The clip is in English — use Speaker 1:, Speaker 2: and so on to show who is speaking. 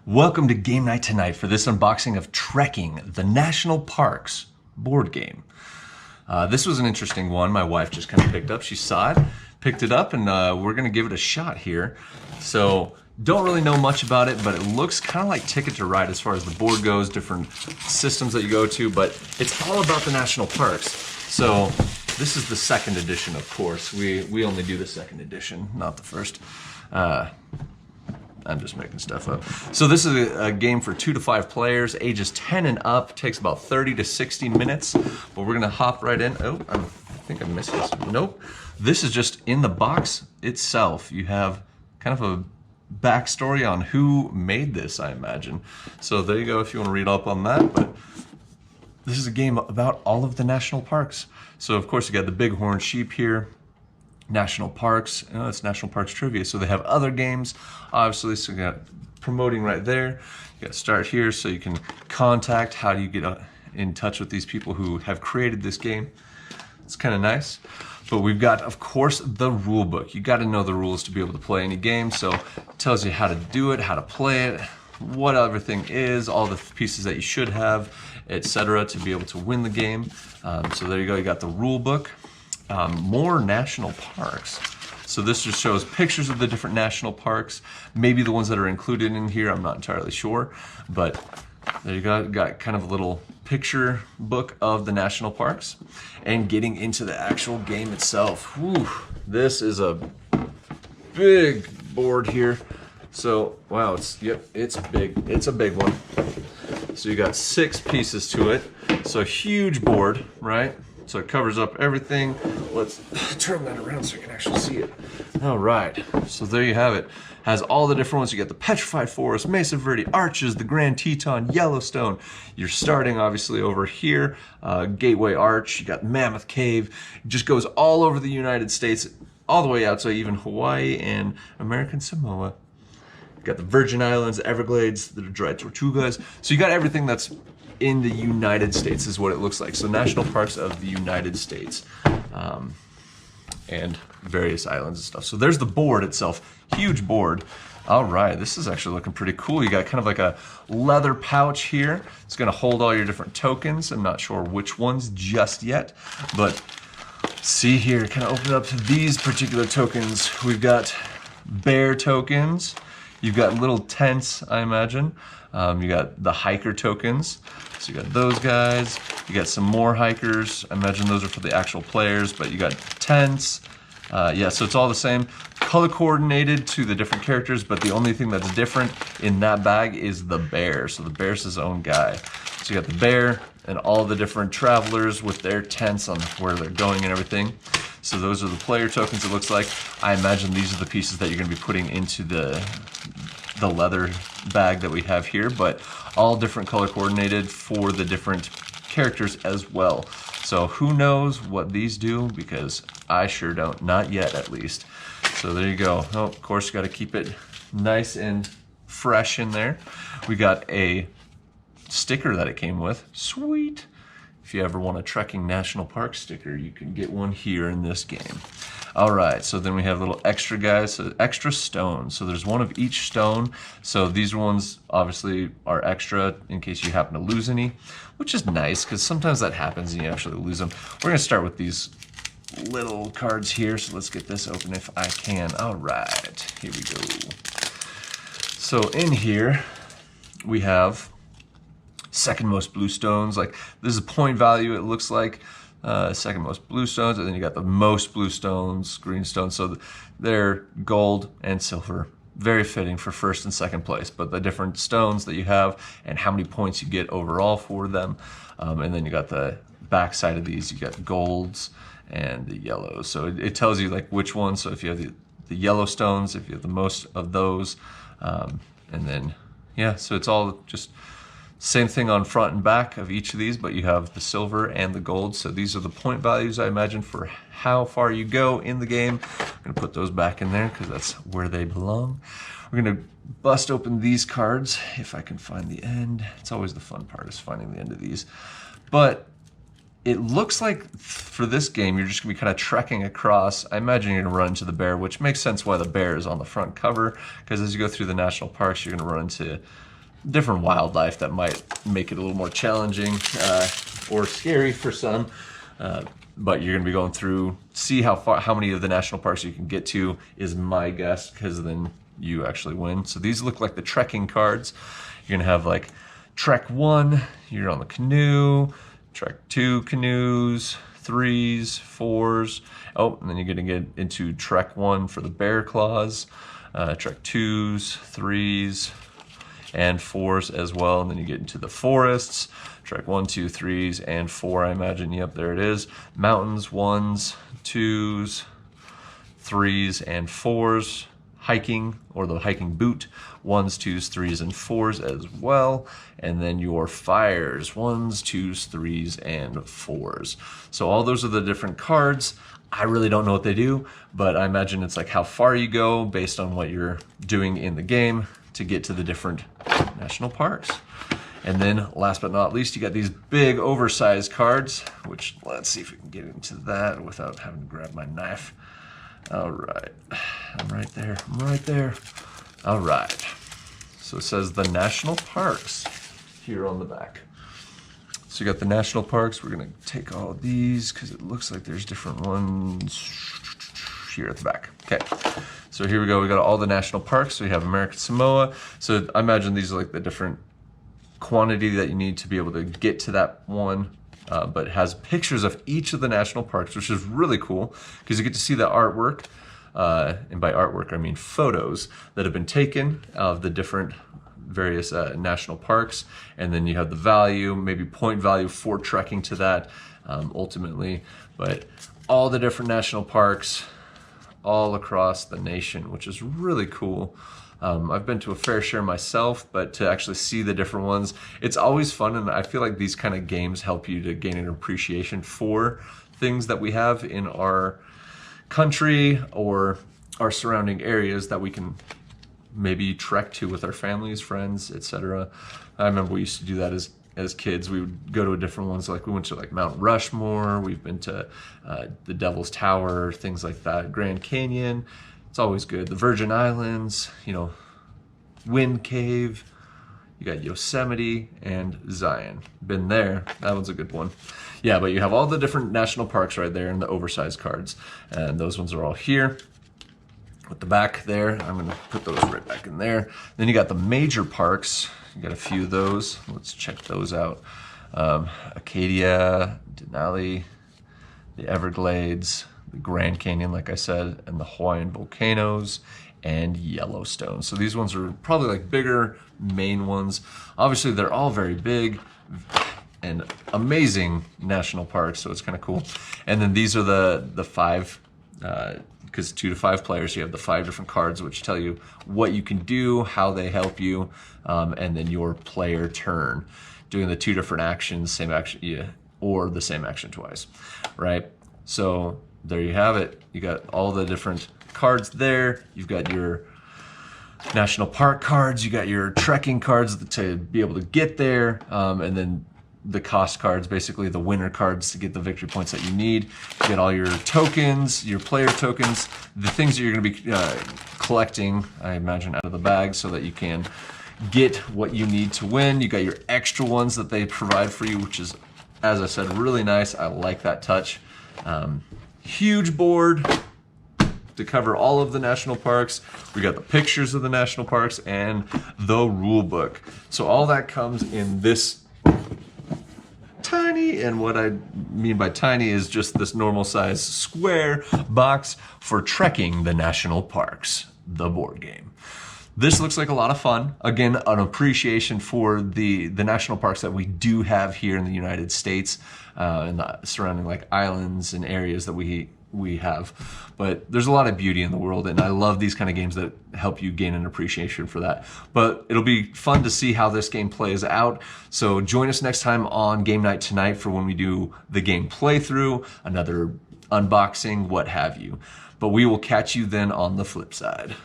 Speaker 1: Welcome to Game Night Tonight for this unboxing of Trekking, the National Parks board game. This was an interesting one. My wife just kind of picked up. She saw it, picked it up, and we're going to give it a shot here. So, don't really know much about it, but it looks kind of like Ticket to Ride as far as the board goes, different systems that you go to, but it's all about the national parks. So, this is the second edition, of course. We only do the second edition, not the first. I'm just making stuff up. So this is a game for 2 to 5 players, ages 10 and up. Takes about 30 to 60 minutes, but we're gonna hop right in. Oh, I think I missed this. Nope. This is just in the box itself. You have kind of a backstory on who made this, I imagine. So there you go if you want to read up on that, but this is a game about all of the national parks. So of course you got the Bighorn Sheep here. National Parks, it's National Parks Trivia, so they have other games, obviously, so you got promoting right there. You got start here, so you can contact how do you get in touch with these people who have created this game. It's kind of nice. But we've got, of course, the rule book. You got to know the rules to be able to play any game, so it tells you how to do it, how to play it, what everything is, all the pieces that you should have, etc., to be able to win the game. So there you go, you got the rule book. More national parks. So this just shows pictures of the different national parks, maybe the ones that are included in here, I'm not entirely sure, but there you go, got kind of a little picture book of the national parks. And getting into the actual game itself, whew, this is a big board here. So, wow, it's big, it's a big one. So you got 6 pieces to it, so a huge board, right? So it covers up everything. Let's turn that around so you can actually see it. All right, so there you have it. Has all the different ones. You got the Petrified Forest, Mesa Verde, Arches, the Grand Teton, Yellowstone. You're starting obviously over here, Gateway Arch. You got Mammoth Cave. It just goes all over the United States, all the way out to even Hawaii and American Samoa. You got the Virgin Islands, Everglades, the Dry Tortugas. So you got everything that's in the United States is what it looks like. So national parks of the United States and various islands and stuff. So there's the board itself, huge board. All right, this is actually looking pretty cool. You got kind of like a leather pouch here. It's gonna hold all your different tokens. I'm not sure which ones just yet, but see here, kind of open it up to these particular tokens. We've got bear tokens. You've got little tents, I imagine. You got the hiker tokens. So you got those guys. You got some more hikers. I imagine those are for the actual players, but you got tents. Yeah, so it's all the same. Color coordinated to the different characters, but the only thing that's different in that bag is the bear. So the bear's his own guy. So you got the bear and all the different travelers with their tents on where they're going and everything. So those are the player tokens, it looks like. I imagine these are the pieces that you're going to be putting into the leather bag that we have here, but all different color coordinated for the different characters as well. So who knows what these do, because I sure don't, not yet at least. So there you go. Oh, of course you got to keep it nice and fresh in there. We got a sticker that it came with. Sweet. If you ever want a Trekking National Park sticker, you can get one here in this game. All right, so then we have little extra guys, so extra stones. So there's one of each stone. So these ones obviously are extra in case you happen to lose any, which is nice because sometimes that happens and you actually lose them. We're gonna start with these little cards here. So let's get this open if I can. All right, here we go. So in here we have second most blue stones. Like this is a point value, it looks like. Second most blue stones, and then you got the most blue stones, green stones. So they're gold and silver. Very fitting for first and second place, but the different stones that you have and how many points you get overall for them. And then you got the back side of these, you got golds and the yellows. So it tells you like which one. So if you have the yellow stones, if you have the most of those, and then, yeah, so it's all just same thing on front and back of each of these, but you have the silver and the gold. So these are the point values, I imagine, for how far you go in the game. I'm gonna put those back in there because that's where they belong. We're gonna bust open these cards if I can find the end. It's always the fun part, is finding the end of these. But it looks like for this game, you're just gonna be kind of trekking across. I imagine you're gonna run into the bear, which makes sense why the bear is on the front cover, because as you go through the national parks, you're gonna run into different wildlife that might make it a little more challenging or scary for some. But you're going to be going through, see how many of the national parks you can get to is my guess, because then you actually win. So these look like the trekking cards. You're going to have like Trek 1, you're on the canoe, Trek 2 canoes, 3s, 4s. Oh, and then you're going to get into Trek 1 for the bear claws, Trek 2s, 3s, and 4s as well. And then you get into the forests, Trek 1, 2, 3s, and 4, I imagine. Yep, there it is. Mountains, 1s, 2s, 3s, and 4s. Hiking, or the hiking boot, 1s, 2s, 3s, and 4s as well. And then your fires, 1s, 2s, 3s, and 4s. So all those are the different cards. I really don't know what they do, but I imagine it's like how far you go based on what you're doing in the game to get to the different national parks. And then last but not least, you got these big oversized cards, which let's see if we can get into that without having to grab my knife. All right, I'm right there. All right, so it says the national parks here on the back. So you got the national parks. We're gonna take all of these because it looks like there's different ones here at the back. Okay, so here we go. We got all the national parks. So we have American Samoa. So I imagine these are like the different quantity that you need to be able to get to that one. But it has pictures of each of the national parks, which is really cool because you get to see the artwork. And by artwork, I mean photos that have been taken of the different various national parks. And then you have the value, maybe point value for trekking to that ultimately. But all the different national parks all across the nation, which is really cool. I've been to a fair share myself, but to actually see the different ones, it's always fun. And I feel like these kind of games help you to gain an appreciation for things that we have in our country or our surrounding areas that we can maybe trek to with our families, friends, etc. I remember we used to do that as kids. We would go to different ones, like we went to like Mount Rushmore, we've been to the Devil's Tower, things like that, Grand Canyon. It's always good. The Virgin Islands, you know, Wind Cave, you got Yosemite and Zion. Been there, that one's a good one. Yeah, but you have all the different national parks right there in the oversized cards. And those ones are all here. With the back there, I'm gonna put those right back in there. Then you got the major parks. You got a few of those. Let's check those out. Acadia, Denali, the Everglades, the Grand Canyon, like I said, and the Hawaiian volcanoes, and Yellowstone. So these ones are probably like bigger main ones. Obviously, they're all very big and amazing national parks, so it's kind of cool. And then these are the 5, because 2 to 5 players, you have the 5 different cards which tell you what you can do, how they help you, and then your player turn, doing the 2 different actions, same action, yeah, or the same action twice, right? So there you have it. You got all the different cards there. You've got your national park cards, you got your trekking cards to be able to get there, and then the cost cards, basically the winner cards to get the victory points that you need. You get all your tokens, your player tokens, the things that you're going to be collecting, I imagine, out of the bag so that you can get what you need to win. You got your extra ones that they provide for you, which is, as I said, really nice. I like that touch. Huge board to cover all of the national parks. We got the pictures of the national parks and the rule book. So all that comes in this tiny, and what I mean by tiny is just this normal size square box for trekking the national parks, the board game. This looks like a lot of fun. Again, an appreciation for the national parks that we do have here in the United States and the surrounding like islands and areas that we have. But there's a lot of beauty in the world, and I love these kind of games that help you gain an appreciation for that. But it'll be fun to see how this game plays out. So join us next time on Game Night Tonight for when we do the game playthrough, another unboxing, what have you. But we will catch you then on the flip side.